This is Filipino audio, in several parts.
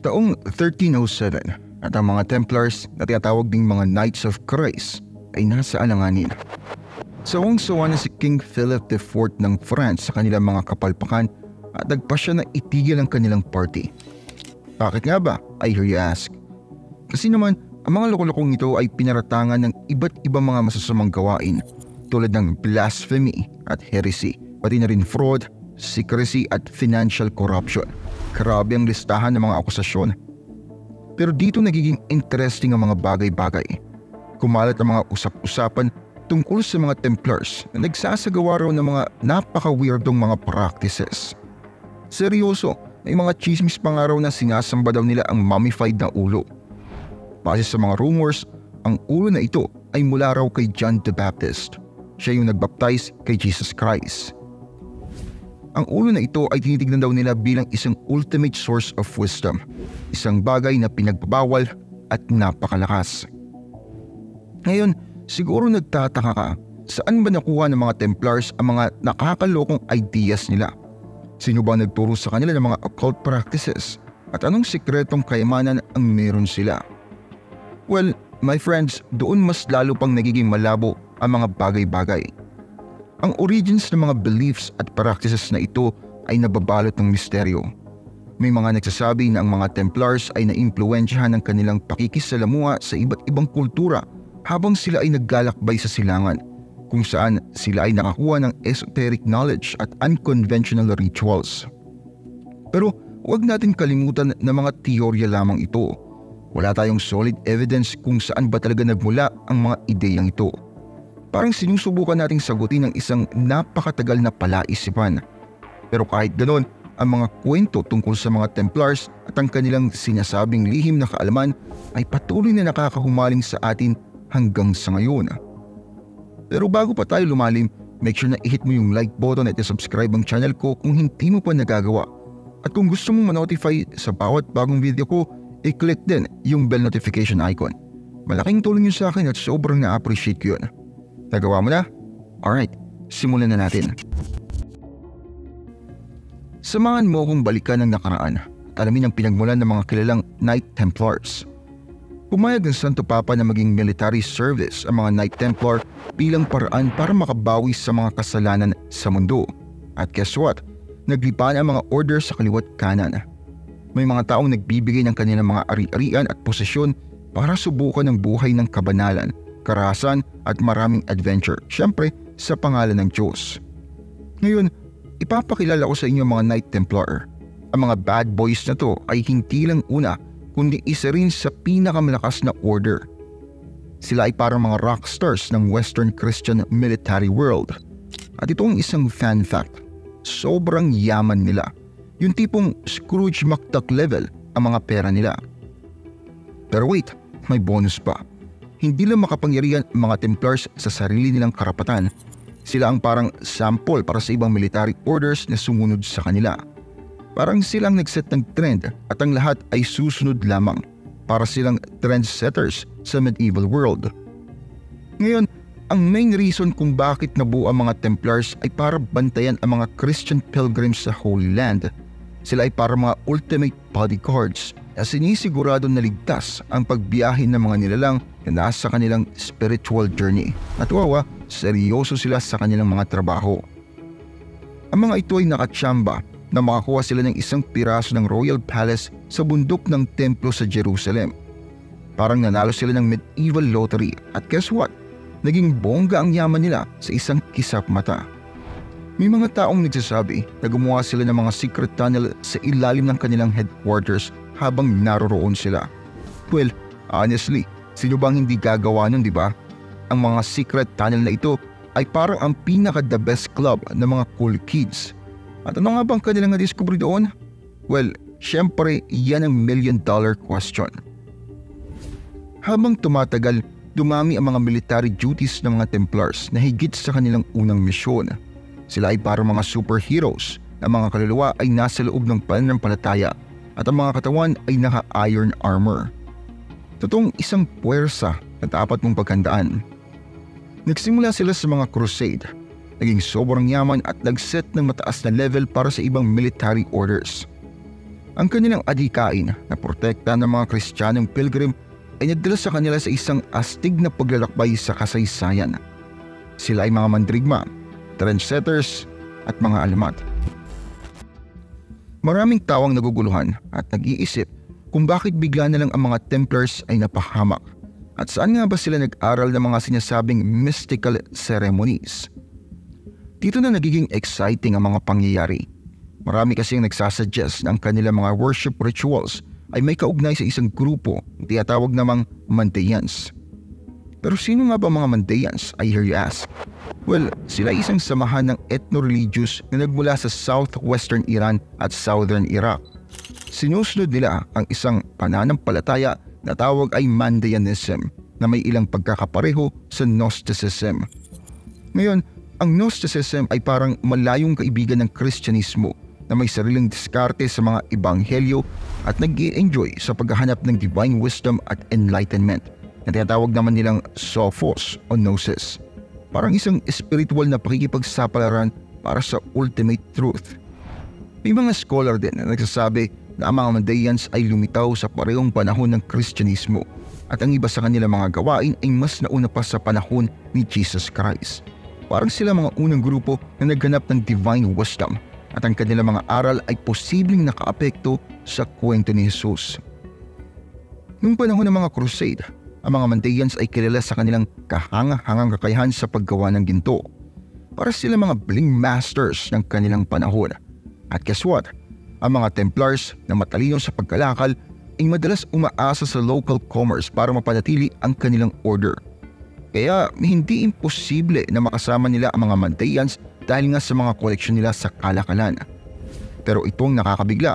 Taong 1307 at ang mga Templars na tinatawag ding mga Knights of Christ ay nasa alanganin. Sawang-sawa na si King Philip IV ng France sa kanilang mga kapalpakan at nagpa siya na itigil ang kanilang party. Bakit nga ba, I hear you ask? Kasi naman, ang mga loko-lokong ito ay pinaratangan ng iba't ibang mga masasamang gawain tulad ng blasphemy at heresy, pati na rin fraud, secrecy at financial corruption. Grabe ang listahan ng mga akusasyon. Pero dito nagiging interesting ang mga bagay-bagay. Kumalat ang mga usap-usapan tungkol sa mga Templars na nagsasagawa raw ng mga napaka-weirdong mga practices. Seryoso, may mga chismis pa nga raw na sinasamba daw nila ang mummified na ulo. Base sa mga rumors, ang ulo na ito ay mula raw kay John the Baptist. Siya yung nagbaptize kay Jesus Christ. Ang ulo na ito ay tinitignan daw nila bilang isang ultimate source of wisdom, isang bagay na pinagbabawal at napakalakas. Ngayon, siguro nagtataka ka, saan ba nakuha ng mga Templars ang mga nakakalokong ideas nila? Sino ba nagturo sa kanila ng mga occult practices? At anong sikretong kayamanan ang meron sila? Well, my friends, doon mas lalo pang nagiging malabo ang mga bagay-bagay. Ang origins ng mga beliefs at practices na ito ay nababalot ng misteryo. May mga nagsasabi na ang mga Templars ay naimpluwensyahan ng kanilang pakikisalamuha sa iba't ibang kultura habang sila ay naglalakbay sa silangan, kung saan sila ay nakakuha ng esoteric knowledge at unconventional rituals. Pero huwag natin kalimutan na mga teorya lamang ito. Wala tayong solid evidence kung saan ba talaga nagmula ang mga ideyang ito. Parang sinusubukan nating sagutin ang isang napakatagal na palaisipan. Pero kahit ganon, ang mga kwento tungkol sa mga Templars at ang kanilang sinasabing lihim na kaalaman ay patuloy na nakakahumaling sa atin hanggang sa ngayon. Pero bago pa tayo lumalim, make sure na i-hit mo yung like button at i-subscribe ang channel ko kung hindi mo pa nagagawa. At kung gusto mong ma-notify sa bawat bagong video ko, i-click din yung bell notification icon. Malaking tulong yun sa akin at sobrang na-appreciate ko yun. Nagawa mo na? Alright, simulan na natin. Samahan mo akong balikan ang nakaraan at alamin ang pinagmulan ng mga kilalang Knight Templars. Pumayag ng Santo Papa na maging military service ang mga Knight Templar bilang paraan para makabawi sa mga kasalanan sa mundo. At guess what? Naglipa ang mga order sa kaliwat kanan. May mga taong nagbibigay ng kanilang mga ari-arian at posisyon para subukan ang buhay ng kabanalan, karahasan at maraming adventure, syempre sa pangalan ng Diyos. Ngayon, ipapakilala ko sa inyo ang mga Knight Templar. Ang mga bad boys na to ay hindi lang una, kundi isa rin sa pinakamalakas na order. Sila ay parang mga rockstars ng Western Christian military world. At ito ang isang fan fact, sobrang yaman nila. Yung tipong Scrooge McDuck level ang mga pera nila. Pero wait, may bonus pa. Hindi lang makapangyarihan ang mga Templars sa sarili nilang karapatan. Sila ang parang sample para sa ibang military orders na sumunod sa kanila. Parang silang nagset ng trend at ang lahat ay susunod lamang. Para silang trendsetters sa medieval world. Ngayon, ang main reason kung bakit nabuo ang mga Templars ay para bantayan ang mga Christian pilgrims sa Holy Land. Sila ay para mga ultimate bodyguards na sinisigurado na ligtas ang pagbiyahe ng mga nilalang na nasa kanilang spiritual journey. At wawa, seryoso sila sa kanilang mga trabaho. Ang mga ito ay nakatsamba na makakuha sila ng isang piraso ng Royal Palace sa bundok ng templo sa Jerusalem. Parang nanalo sila ng medieval lottery at guess what? Naging bongga ang yaman nila sa isang kisap mata. May mga taong nagsasabi na gumawa sila ng mga secret tunnel sa ilalim ng kanilang headquarters habang naroroon sila. Well, honestly, sino bang hindi gagawa nun, di ba? Ang mga secret tunnel na ito ay parang ang pinaka-the best club ng mga cool kids. At ano nga bang kanilang na-discover doon? Well, syempre, yan ang million-dollar question. Habang tumatagal, dumami ang mga military duties ng mga Templars na higit sa kanilang unang misyon. Sila ay parang mga superheroes na mga kaluluwa ay nasa loob ng pananampalataya at ang mga katawan ay naka-iron armor. Totoong isang puwersa na dapat mong paghandaan. Nagsimula sila sa mga crusade, naging sobrang yaman at nag-set ng mataas na level para sa ibang military orders. Ang kanilang adhikain na protekta ng mga Kristiyanong pilgrim ay nagdala sa kanila sa isang astig na paglalakbay sa kasaysayan. Sila ay mga mandirigma, trendsetters at mga alamat. Maraming tao ang naguguluhan at nag-iisip kung bakit bigla na lang ang mga Templars ay napahamak at saan nga ba sila nag-aral ng mga sinasabing mystical ceremonies. Dito na nagiging exciting ang mga pangyayari. Marami kasing nagsasuggest na ang kanilang mga worship rituals ay may kaugnay sa isang grupo na tinatawag namang Mandaeans. Pero sino nga ba mga Mandaeans, I hear you ask? Well, sila ay isang samahan ng ethno-religious na nagmula sa southwestern Iran at southern Iraq. Sinusunod nila ang isang pananampalataya na tawag ay Mandaeanism na may ilang pagkakapareho sa Gnosticism. Ngayon, ang Gnosticism ay parang malayong kaibigan ng Kristyanismo na may sariling diskarte sa mga ebanghelyo at nag-i-enjoy sa paghahanap ng divine wisdom at enlightenment na tinatawag naman nilang sophos o gnosis. Parang isang spiritual na pakikipagsapalaran para sa ultimate truth. May mga scholar din na nagsasabi na ang mga Mandaeans ay lumitaw sa parehong panahon ng Kristyanismo at ang iba sa kanilang mga gawain ay mas nauna pa sa panahon ni Jesus Christ. Parang sila mga unang grupo na naghanap ng divine wisdom at ang kanilang mga aral ay posibleng nakaapekto sa kwento ni Jesus. Noong panahon ng mga crusade, ang mga Mandaeans ay kilala sa kanilang kahanga-hangang kakayahan sa paggawa ng ginto. Para sila mga bling masters ng kanilang panahon. At guess what? Ang mga Templars na matalino sa pagkalakal ay madalas umaasa sa local commerce para mapanatili ang kanilang order. Kaya hindi imposible na makasama nila ang mga Mandaeans dahil nga sa mga koleksyon nila sa kalakalan. Pero itong nakakabigla.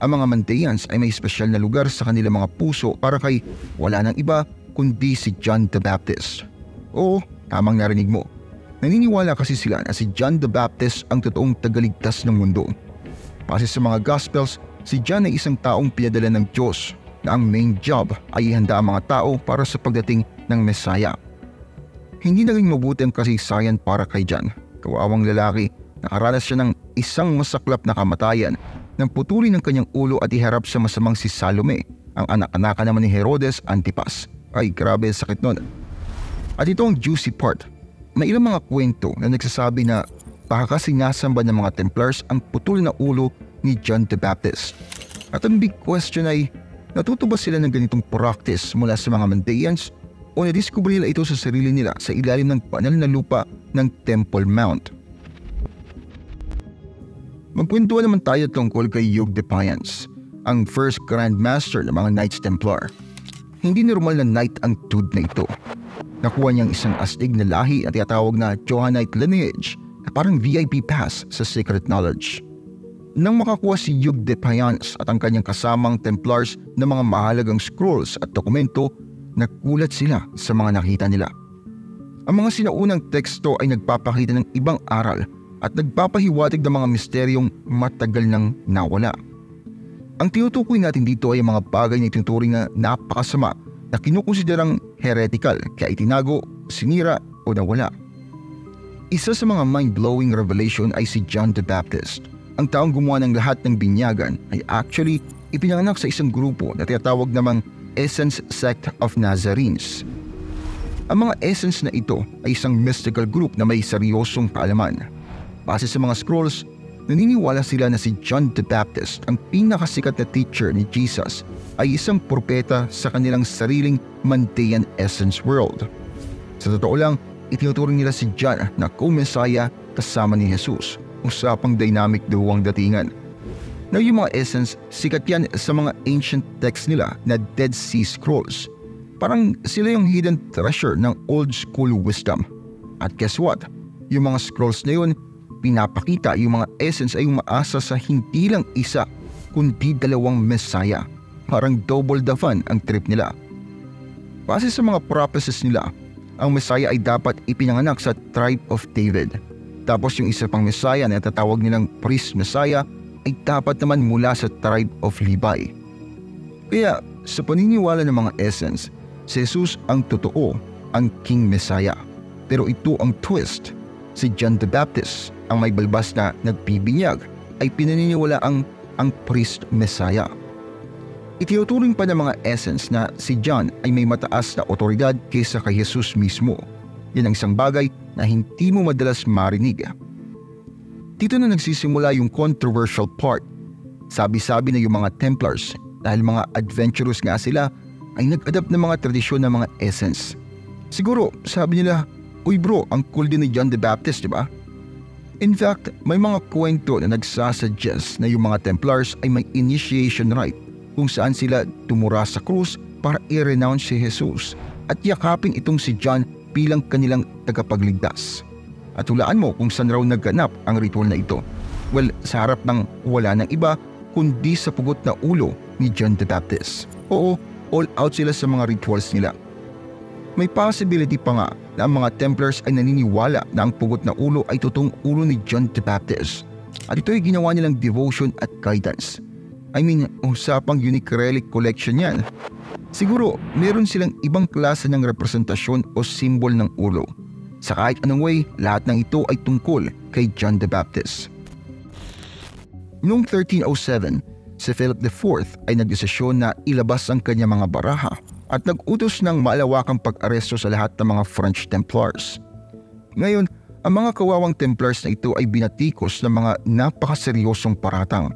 Ang mga Mandaeans ay may espesyal na lugar sa kanilang mga puso para kay wala nang iba kundi si John the Baptist. Oo, tamang narinig mo. Naniniwala kasi sila na si John the Baptist ang totoong tagaligtas ng mundo. Base sa mga Gospels, si John ay isang taong pinadala ng Diyos na ang main job ay ihanda ang mga tao para sa pagdating ng Messiah. Hindi naging mabuti ang kasaysayan para kay John. Kawawang lalaki, nakaranas siya ng isang masaklap na kamatayan nang putulin ng kanyang ulo at iharap sa masamang si Salome, ang anak-anaka naman ni Herodes Antipas. Ay, grabe, sakit nun. At ito ang juicy part. May ilang mga kwento na nagsasabi na baka sinasamba ng mga Templars ang putulin na ulo ni John the Baptist. At ang big question ay, natuto ba sila ng ganitong practice mula sa mga Mandaeans o nadiskubre nila ito sa sarili nila sa ilalim ng banal na lupa ng Temple Mount? Magkwentuhan naman tayo tungkol kay Hugh Defiance, ang first Grand Master ng mga Knights Templar. Hindi normal na knight ang dude na ito. Nakuha niyang isang astig na lahi at tinatawag na Johannite lineage na parang VIP pass sa secret knowledge. Nang makakuha si Hugh Defiance at ang kanyang kasamang Templars ng mga mahalagang scrolls at dokumento, nagulat sila sa mga nakita nila. Ang mga sinaunang teksto ay nagpapakita ng ibang aral at nagpapahiwatig ng mga misteryong matagal nang nawala. Ang tinutukoy natin dito ay mga bagay na itinuturing na napakasama na kinukonsiderang heretical kaya itinago, sinira o nawala. Isa sa mga mind-blowing revelation ay si John the Baptist. Ang taong gumawa ng lahat ng binyagan ay actually ipinanganak sa isang grupo na tinatawag namang Essence Sect of Nazarenes. Ang mga Essence na ito ay isang mystical group na may seryosong kaalaman. Base sa mga scrolls, naniniwala sila na si John the Baptist, ang pinakasikat na teacher ni Jesus, ay isang propeta sa kanilang sariling Mandaean Essence world. Sa totoo lang, itinuturing nila si John na co-Messiah kasama ni Jesus. Usapang dynamic daw ang datingan. Na yung mga Essence, sikat yan sa mga ancient texts nila na Dead Sea Scrolls. Parang sila yung hidden treasure ng old school wisdom. At guess what? Yung mga scrolls na yun, pinapakita yung mga Essence ay umaasa sa hindi lang isa kundi dalawang Messiah. Parang double the fun ang trip nila. Base sa mga prophecies nila, ang Messiah ay dapat ipinanganak sa tribe of David. Tapos yung isa pang Messiah na tatawag nilang Priest Messiah ay dapat naman mula sa tribe of Levi. Kaya sa paniniwala ng mga Essence, si Jesus ang totoo, ang King Messiah. Pero ito ang twist. Si John the Baptist, ang may balbas na nagbibinyag, ay pinaniniwala ang ang priest Messiah. Itinuturing pa ng mga essence na si John ay may mataas na otoridad kaysa kay Jesus mismo. Yan ang isang bagay na hindi mo madalas marinig. Dito na nagsisimula yung controversial part. Sabi-sabi na yung mga Templars, dahil mga adventurous nga sila, ay nag-adapt ng mga tradisyon ng mga essence. Siguro, sabi nila, "Uy bro, ang cool din ni John the Baptist, di ba?" In fact, may mga kwento na nagsasuggest na yung mga Templars ay may initiation rite kung saan sila tumura sa krus para i-renounce si Jesus at yakapin itong si John bilang kanilang tagapagligtas. At hulaan mo kung saan raw nagganap ang ritual na ito. Well, sa harap ng wala ng iba kundi sa pugot na ulo ni John the Baptist. Oo, all out sila sa mga rituals nila. May possibility pa nga na ang mga Templars ay naniniwala na ang pugot na ulo ay totoong ulo ni John the Baptist. At ito ay ginawa nilang devotion at guidance. I mean, usapang unique relic collection yan. Siguro, meron silang ibang klase ng representasyon o symbol ng ulo. Sa kahit anong way, lahat ng ito ay tungkol kay John the Baptist. Noong 1307, si Philip IV ay nagdesisyon na ilabas ang kanyang mga baraha at nag-utos ng malawakang pag-aresto sa lahat ng mga French Templars. Ngayon, ang mga kawawang Templars na ito ay binatikos ng mga napakaseryosong paratang.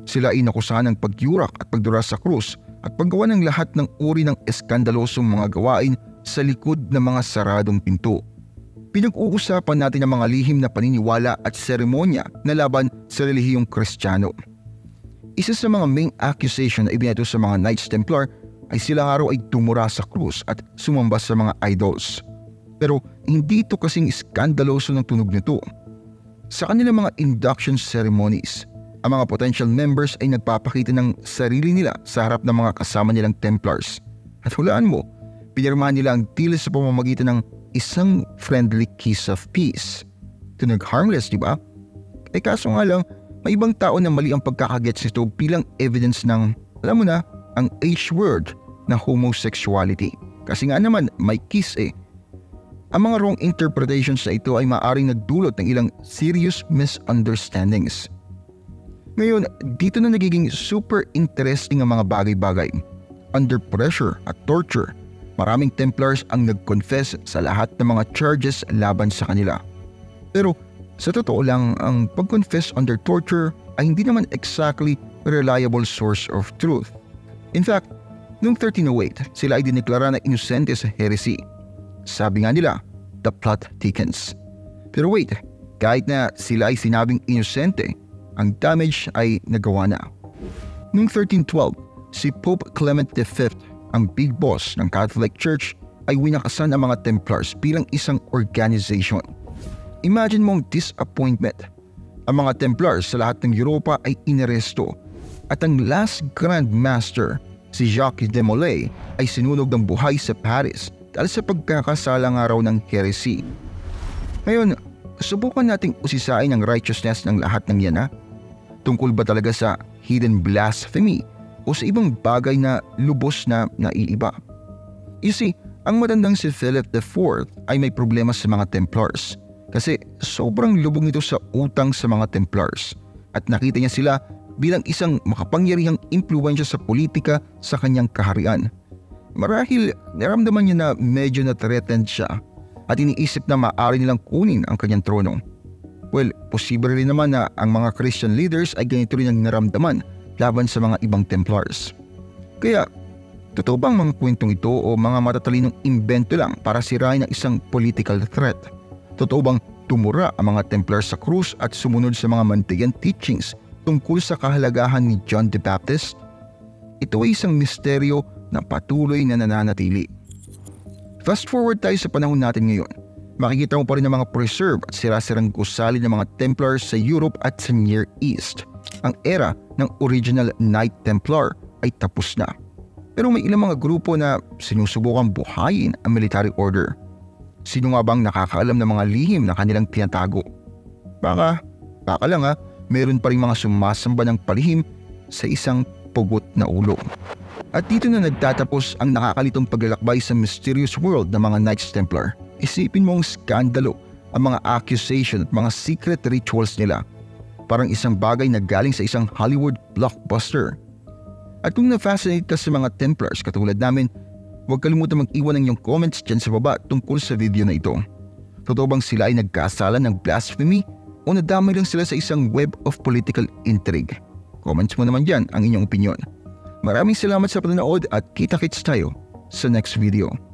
Sila ay nakusahan ng pagyurak at pagdura sa krus at paggawa ng lahat ng uri ng eskandalosong mga gawain sa likod ng mga saradong pinto. Pinag-uusapan natin ang mga lihim na paniniwala at seremonya na laban sa relihiyong Kristiyano. Isa sa mga main accusation na ibinato sa mga Knights Templar ay sila araw ay tumura sa krus at sumamba sa mga idols. Pero hindi ito kasing iskandaloso ng tunog nito. Sa kanilang mga induction ceremonies, ang mga potential members ay nagpapakita ng sarili nila sa harap ng mga kasama nilang Templars. At hulaan mo, pinirmahan nila ang deal sa pamamagitan ng isang friendly kiss of peace. Tunog harmless, di ba? Kaso nga lang, may ibang tao na mali ang pagkakagets nito bilang evidence ng, alam mo na, ang H-word na homosexuality. Kasi nga naman, may kiss eh. Ang mga wrong interpretations na ito ay maaaring nagdulot ng ilang serious misunderstandings. Ngayon, dito na nagiging super interesting ang mga bagay-bagay. Under pressure at torture, maraming Templars ang nag-confess sa lahat ng mga charges laban sa kanila. Pero sa totoo lang, ang pag-confess under torture ay hindi naman exactly reliable source of truth. In fact, noong 1308, sila ay dineklara na inosente sa heresy. Sabi nga nila, the plot thickens. Pero wait, kahit na sila ay sinabing inosente, ang damage ay nagawa na. Noong 1312, si Pope Clement V, ang big boss ng Catholic Church, ay winakasan ang mga Templars bilang isang organization. Imagine mong disappointment. Ang mga Templars sa lahat ng Europa ay inaresto at ang last Grand Master, si Jacques de Molay, ay sinunog ng buhay sa Paris dahil sa pagkakasala nga raw ng heresy. Ngayon, subukan nating usisain ang righteousness ng lahat ng yan ha? Tungkol ba talaga sa hidden blasphemy o sa ibang bagay na lubos na naiiba? You see, ang matandang si Philip IV ay may problema sa mga Templars kasi sobrang lubog nito sa utang sa mga Templars at nakita niya sila bilang isang makapangyarihang impluwensya sa politika sa kanyang kaharian. Marahil naramdaman niya na medyo na-threatened siya at iniisip na maaari nilang kunin ang kanyang trono. Well, posible rin naman na ang mga Christian leaders ay ganito rin ang naramdaman laban sa mga ibang Templars. Kaya, totoo bang mga kwentong ito o mga matatalinong imbento lang para sirain ang isang political threat? Totoo bang tumura ang mga Templars sa krus at sumunod sa mga mantigan teachings tungkol sa kahalagahan ni John the Baptist? Ito ay isang misteryo na patuloy na nananatili. Fast forward tayo sa panahon natin ngayon. Makikita mo pa rin ang mga preserve at sirasirang gusali ng mga Templars sa Europe at sa Near East. Ang era ng original Knight Templar ay tapos na. Pero may ilang mga grupo na sinusubukang buhayin ang military order. Sino nga bang nakakaalam ng mga lihim na kanilang tinatago? Baka lang meron pa rin mga sumasamba ng palihim sa isang pugot na ulo. At dito na nagtatapos ang nakakalitong paglalakbay sa mysterious world ng mga Knights Templar. Isipin mo ang skandalo, ang mga accusation at mga secret rituals nila. parang isang bagay na galing sa isang Hollywood blockbuster. At kung na-fascinate ka sa mga Templars katulad namin, huwag kalimutan mag-iwan ng iyong comments dyan sa baba tungkol sa video na ito. Totoo bang sila ay nagkasala ng blasphemy o nadamay lang sila sa isang web of political intrigue? Comments mo naman dyan ang inyong opinion. Maraming salamat sa panonood at kita-kits tayo sa next video.